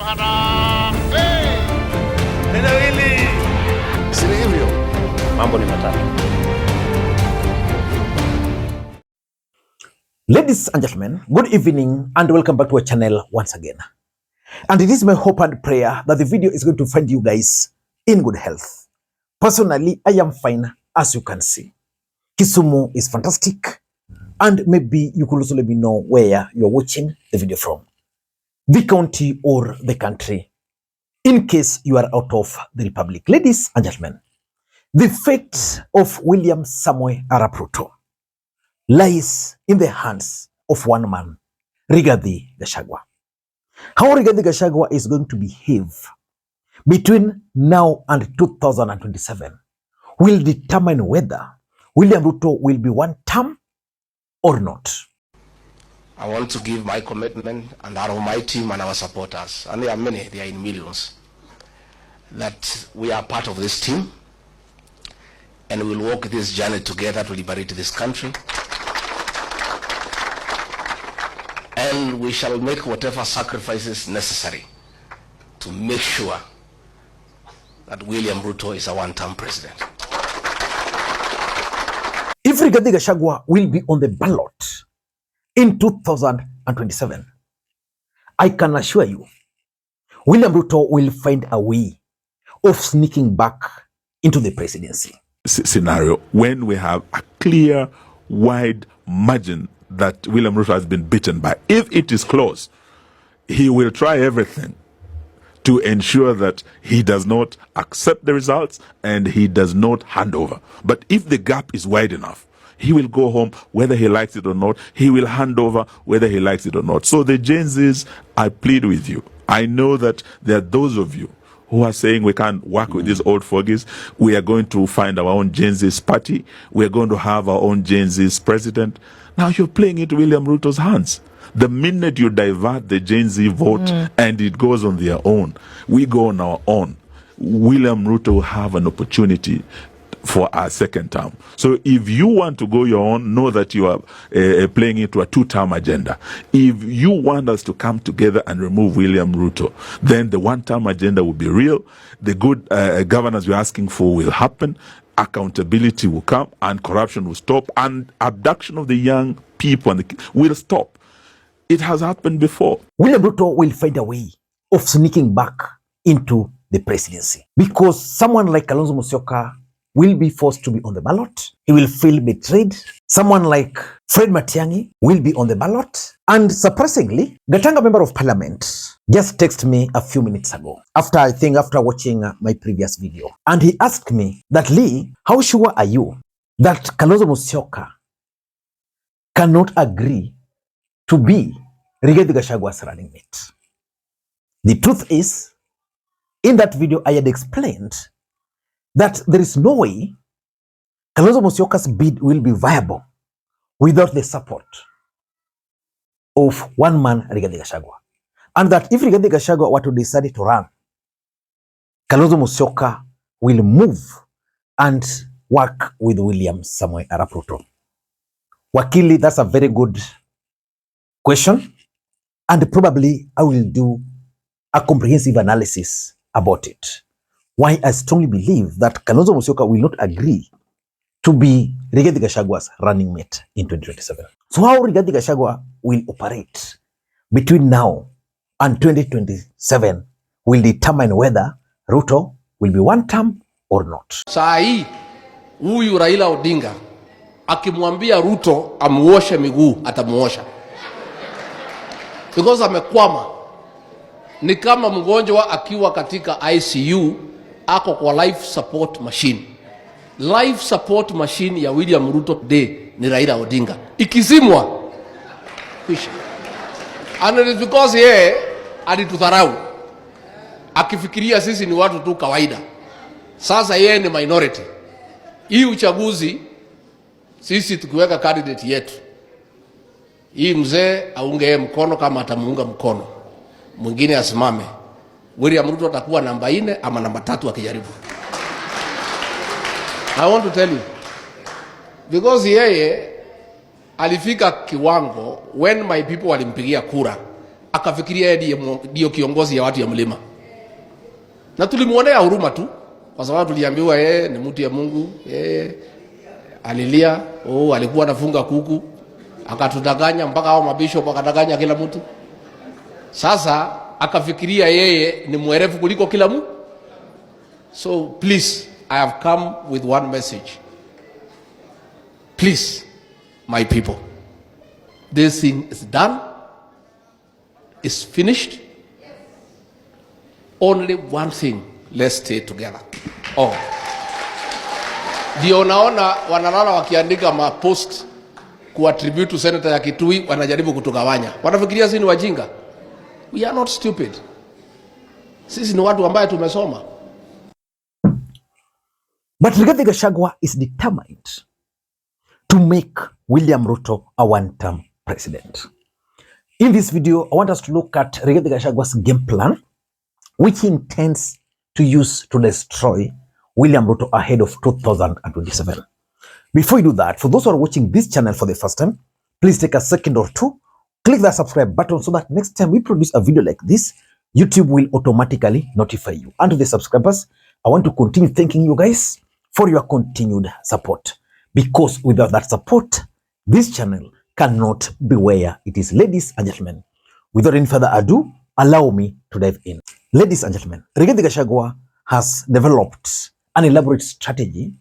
Mambo ni matatu. Ladies and gentlemen, good evening and welcome back to our channel once again. And it is my hope and prayer that the video is going to find you guys in good health. Personally, I am fine, as you can see. Kisumu is fantastic, and maybe you could also let me know where you're watching the video from, the county or the country, in case you are out of the republic. Ladies and gentlemen, the fate of William Samoei Arap Ruto lies in the hands of one man, Rigathi Gachagua. How Rigathi Gachagua is going to behave between now and 2027 will determine whether William Ruto will be one term or not. I want to give my commitment and that of my team and our supporters, and there are many, they are in millions, that we are part of this team and we'll walk this journey together to liberate this country. And we shall make whatever sacrifices necessary to make sure that William Ruto is a one-term president. If Rigathi Gachagua will be on the ballot in 2027, I can assure you, William Ruto will find a way of sneaking back into the presidency. Scenario when we have a clear, wide margin that William Ruto has been beaten by. If it is close, he will try everything to ensure that he does not accept the results and he does not hand over. But if the gap is wide enough, he will go home whether he likes it or not. He will hand over whether he likes it or not. So the Gen Zs, I plead with you. I know that there are those of you who are saying we can't work with these old fogies. We are going to find our own Gen Z's party. We are going to have our own Gen Z's president. Now you're playing into William Ruto's hands. The minute you divert the Gen Z vote and it goes on their own, we go on our own, William Ruto will have an opportunity for our second term. So if you want to go your own, know that you are playing into a two-term agenda. If you want us to come together and remove William Ruto, then the one-term agenda will be real. The good governance we're asking for will happen. Accountability will come and corruption will stop and abduction of the young people will stop. It has happened before. William Ruto will find a way of sneaking back into the presidency because someone like Kalonzo Musyoka will be forced to be on the ballot. He will feel betrayed. Someone like Fred Matiang'i will be on the ballot. And surprisingly, Gatanga member of parliament just texted me a few minutes ago after watching my previous video. And he asked me that, Lee, how sure are you that Kalonzo Musyoka cannot agree to be Rigathi Gachagua's running mate? The truth is, in that video I had explained that there is no way Kalonzo Musyoka's bid will be viable without the support of one man, Rigathi Gachagua. And that if Rigathi Gachagua were to decide to run, Kalonzo Musyoka will move and work with William Samoei Arap Ruto. Wakili, that's a very good question. And probably I will do a comprehensive analysis about it. Why I strongly believe that Kalonzo Musyoka will not agree to be Rigathi Gachagua's running mate in 2027. So how Rigathi Gachagua will operate between now and 2027 will determine whether Ruto will be one term or not. Saa hii huyu Raila Odinga akimwambia Ruto amuoshe miguu atamuosha. Because amekwama. Ni kama mgonjwa akiwa katika ICU ako kwa life support machine. Life support machine ya William Ruto today ni Raila Odinga. Ikizimwa kwisha. And it is because yeye alitudharau. Akifikiria sisi ni watu tu kawaida. Sasa yeye ni minority. Hii uchaguzi sisi tukiweka candidate yetu, hii mzee aunge mkono kama atamuunga mkono, mwingine asimame, William Ruto atakuwa namba 4 ama namba 3 akijaribu. I want to tell you, because yeye alifika kiwango when my people walimpigia kura akafikiria yeye ndio kiongozi ya watu ya mlima, na tulimuonea huruma tu, kwa sababu tuliambiwa yeye ni mtu ya Mungu. Yeye alilia, alikuwa anafunga kuku, akatudanganya mpaka hao mabishop akadanganya kila mtu. Sasa akafikiria yeye ni mwerevu kuliko kila mtu. So please, I have come with one message. Please, my people, this thing is done, is finished. Only one thing, let's stay together. Ndio naona wanalala wakiandika mapost kuattribute to Senator ya Kitui, wanajaribu kutugawanya. Wanafikiria sisi ni wajinga. We are not stupid. Sisi ni watu ambao tumesoma. But Rigathi Gachagua is determined to make William Ruto a one-term president. In this video, I want us to look at Rigathi Gachagua's game plan, which he intends to use to destroy William Ruto ahead of 2027. Before we do that, for those who are watching this channel for the first time, please take a second or two, click that subscribe button so that next time we produce a video like this, YouTube will automatically notify you. And to the subscribers, I want to continue thanking you guys for your continued support, because without that support, this channel cannot be where it is. Ladies and gentlemen, without any further ado, allow me to dive in. Ladies and gentlemen, Rigathi Gachagua has developed an elaborate strategy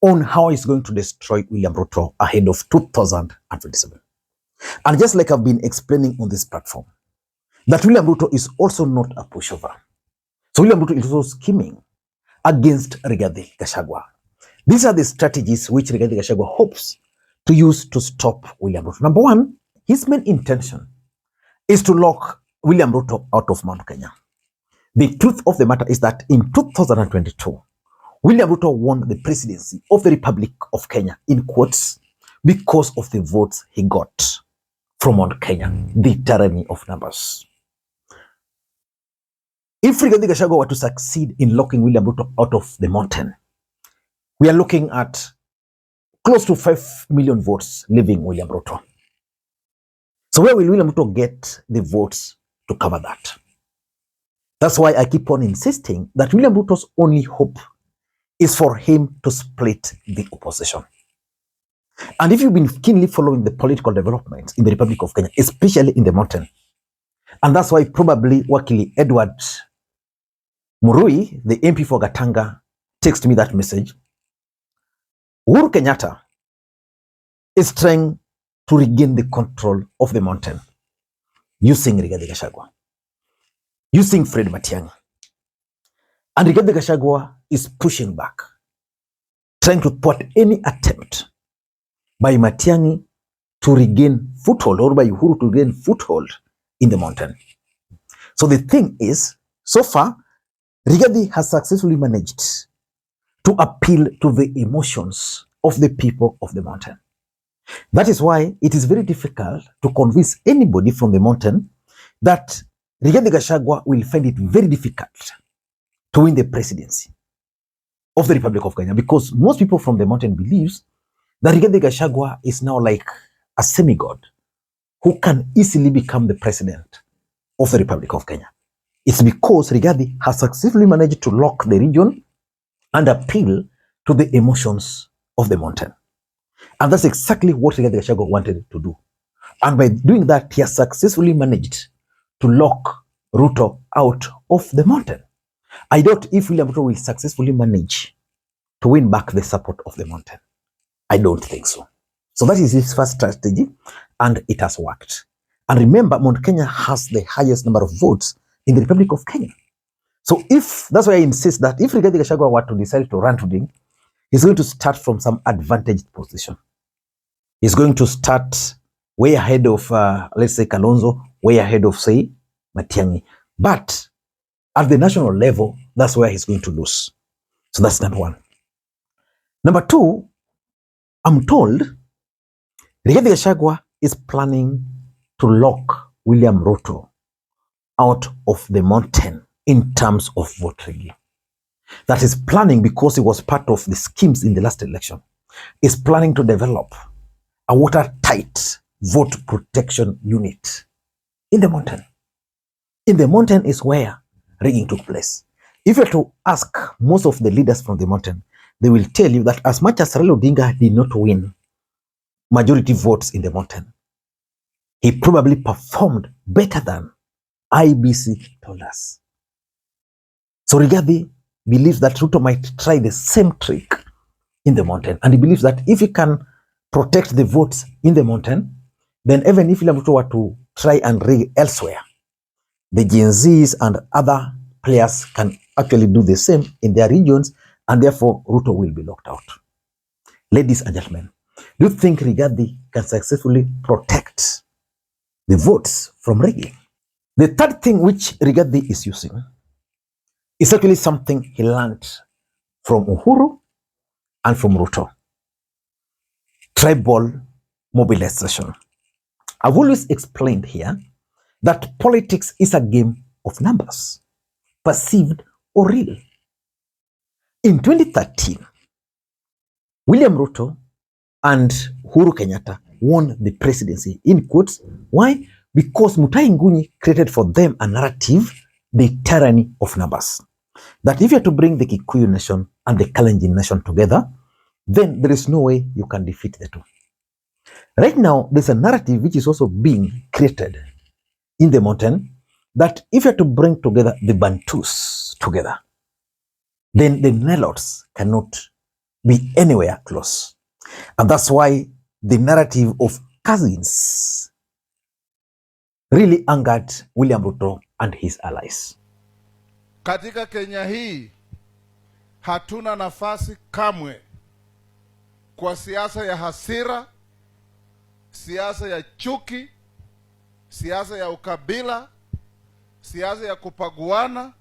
on how he's going to destroy William Ruto ahead of 2027. And just like I've been explaining on this platform, that William Ruto is also not a pushover. So William Ruto is also scheming against Rigathi Gachagua. These are the strategies which Rigathi Gachagua hopes to use to stop William Ruto. Number one, his main intention is to lock William Ruto out of Mount Kenya. The truth of the matter is that in 2022, William Ruto won the presidency of the Republic of Kenya, in quotes, because of the votes he got from Mount Kenya, the tyranny of numbers. If Rigathi Gachagua were to succeed in locking William Ruto out of the mountain, we are looking at close to 5 million votes leaving William Ruto. So where will William Ruto get the votes to cover that? That's why I keep on insisting that William Ruto's only hope is for him to split the opposition. And if you've been keenly following the political developments in the Republic of Kenya, especially in the mountain, and that's why probably Wakili Edward Murui, the MP for Gatanga, texted me that message. Uhuru Kenyatta is trying to regain the control of the mountain using Rigathi Gachagua, using Fred Matiang'i. And Rigathi Gachagua is pushing back, trying to thwart any attempt by Matiang'i to regain foothold, or by Uhuru to regain foothold in the mountain. So the thing is, so far, Rigathi has successfully managed to appeal to the emotions of the people of the mountain. That is why it is very difficult to convince anybody from the mountain that Rigathi Gachagua will find it very difficult to win the presidency of the Republic of Kenya, because most people from the mountain believes that Rigathi Gachagua is now like a semigod who can easily become the president of the Republic of Kenya. It's because Rigathi has successfully managed to lock the region and appeal to the emotions of the mountain. And that's exactly what Rigathi Gachagua wanted to do. And by doing that, he has successfully managed to lock Ruto out of the mountain. I doubt if William Ruto will successfully manage to win back the support of the mountain. I don't think so. So that is his first strategy, and it has worked. And remember, Mount Kenya has the highest number of votes in the Republic of Kenya. So that's why I insist that if Rigathi Gachagua were to decide to run today, he's going to start from some advantaged position. He's going to start way ahead of, let's say, Kalonzo, way ahead of, say, Matiang'i. But at the national level, that's where he's going to lose. So that's number one. Number two, I'm told Rigathi Gachagua is planning to lock William Ruto out of the mountain in terms of vote rigging. That is planning because he was part of the schemes in the last election. Is planning to develop a watertight vote protection unit in the mountain. In the mountain is where rigging took place. If you were to ask most of the leaders from the mountain, they will tell you that as much as Raila Odinga did not win majority votes in the mountain, he probably performed better than IBC told us. So Rigathi believes that Ruto might try the same trick in the mountain. And he believes that if he can protect the votes in the mountain, then even if Ruto were to try and rig elsewhere, the Gen Zs and other players can actually do the same in their regions, and therefore Ruto will be locked out. Ladies and gentlemen, do you think Rigathi can successfully protect the votes from rigging? The third thing which Rigathi is using is actually something he learned from Uhuru and from Ruto. Tribal mobilization. I've always explained here that politics is a game of numbers, perceived or real. In 2013, William Ruto and Uhuru Kenyatta won the presidency, in quotes. Why? Because Mutai Nguni created for them a narrative, the tyranny of numbers. That if you are to bring the Kikuyu nation and the Kalenjin nation together, then there is no way you can defeat the two. Right now, there's a narrative which is also being created in the mountain that if you are to bring together the Bantus together, then the Nilotes cannot be anywhere close. And that's why the narrative of cousins really angered William Ruto and his allies. Katika Kenya hii hatuna nafasi kamwe kwa siasa ya hasira, siasa ya chuki, siasa ya ukabila, siasa ya kupaguana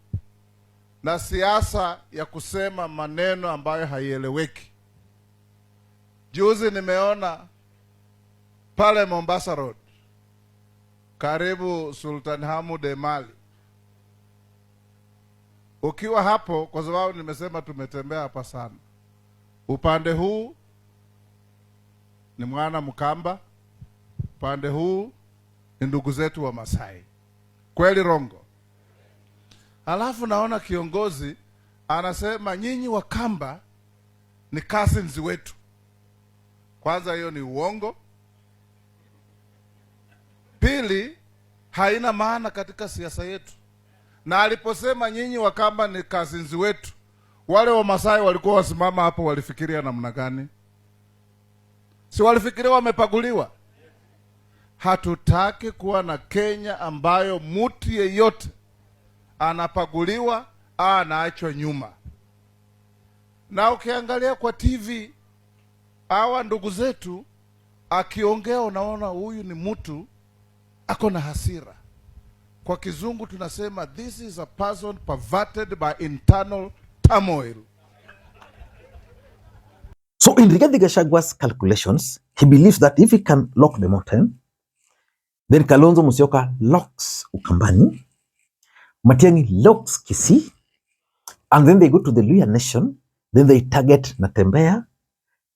na siasa ya kusema maneno ambayo haieleweki. Juzi nimeona pale Mombasa Road karibu Sultan Hamud Emali. Ukiwa hapo, kwa sababu nimesema tumetembea hapa sana, upande huu ni mwana Mkamba, upande huu ni ndugu zetu wa Masai. Kweli rongo? Alafu naona kiongozi anasema nyinyi wa Kamba ni cousins wetu. Kwanza hiyo ni uongo. Pili, haina maana katika siasa yetu. Na aliposema nyinyi wa Kamba ni cousins wetu, wale wa Masai walikuwa wasimama hapo walifikiria namna gani? Si walifikiria wamepaguliwa? Hatutaki kuwa na Kenya ambayo mtu yeyote anapaguliwa anaachwa nyuma. Na ukiangalia kwa TV hawa ndugu zetu akiongea, unaona huyu ni mtu ako na hasira. Kwa kizungu tunasema this is a person perverted by internal turmoil. So in Rigathi Gachagua's calculations, he believes that if he can lock the mountain, then Kalonzo Musyoka locks Ukambani, Matiang'i locks Kisii, and then they go to the Luhya nation, then they target Natembeya,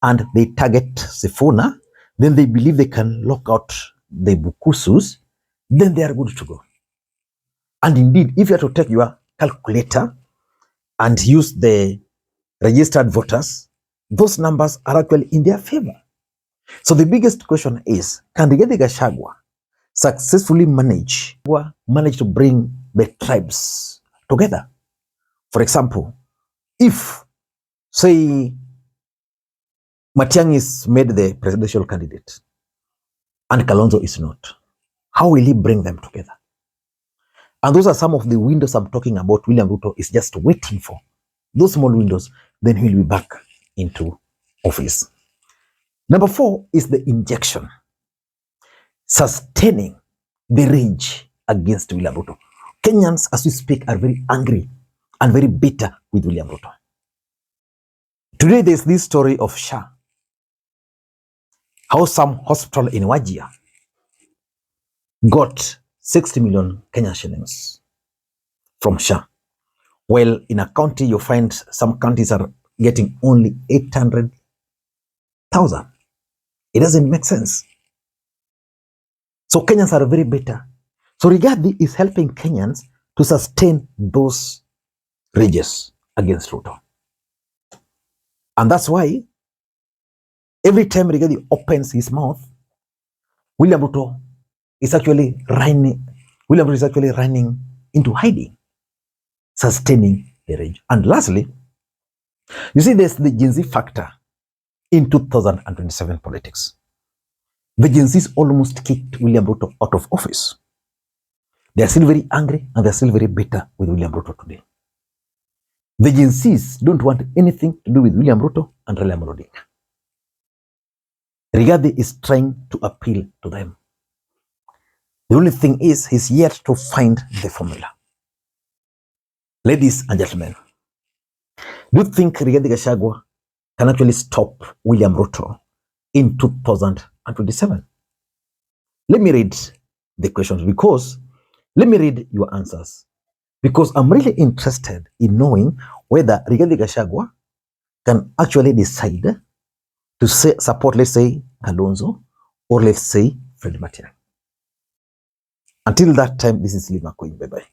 and they target Sifuna, then they believe they can lock out the Bukusus, then they are good to go. And indeed, if you are to take your calculator and use the registered voters, those numbers are actually in their favor. So the biggest question is, can Rigathi Gachagua successfully manage to bring the tribes together? For example, if, say, Matiang'i is made the presidential candidate and Kalonzo is not, how will he bring them together? And those are some of the windows I'm talking about. William Ruto is just waiting for those small windows, then he'll be back into office. Number 4 is the injection, sustaining the rage against William Ruto. Kenyans, as we speak, are very angry and very bitter with William Ruto. Today, there's this story of SHA, how some hospital in Wajir got 60 million Kenyan shillings from SHA. Well, in a county, you find some counties are getting only 800,000. It doesn't make sense. So Kenyans are very bitter. So Rigathi is helping Kenyans to sustain those rages against Ruto. And that's why every time Rigathi opens his mouth, William Ruto is actually running into hiding, sustaining the rage. And lastly, you see, there's the Gen Z factor in 2027 politics. The Gen Zs almost kicked William Ruto out of office. They are still very angry and they are still very bitter with William Ruto today. The Gen Zs don't want anything to do with William Ruto and Raila Odinga. Rigathi is trying to appeal to them. The only thing is, he's yet to find the formula. Ladies and gentlemen, do you think Rigathi Gachagua can actually stop William Ruto in 2027? Let me read the questions let me read your answers, because I'm really interested in knowing whether Rigathi Gachagua can actually decide to support, let's say, Kalonzo, or let's say, Fred Matiang'i. Until that time, this is Makwiny. Bye-bye.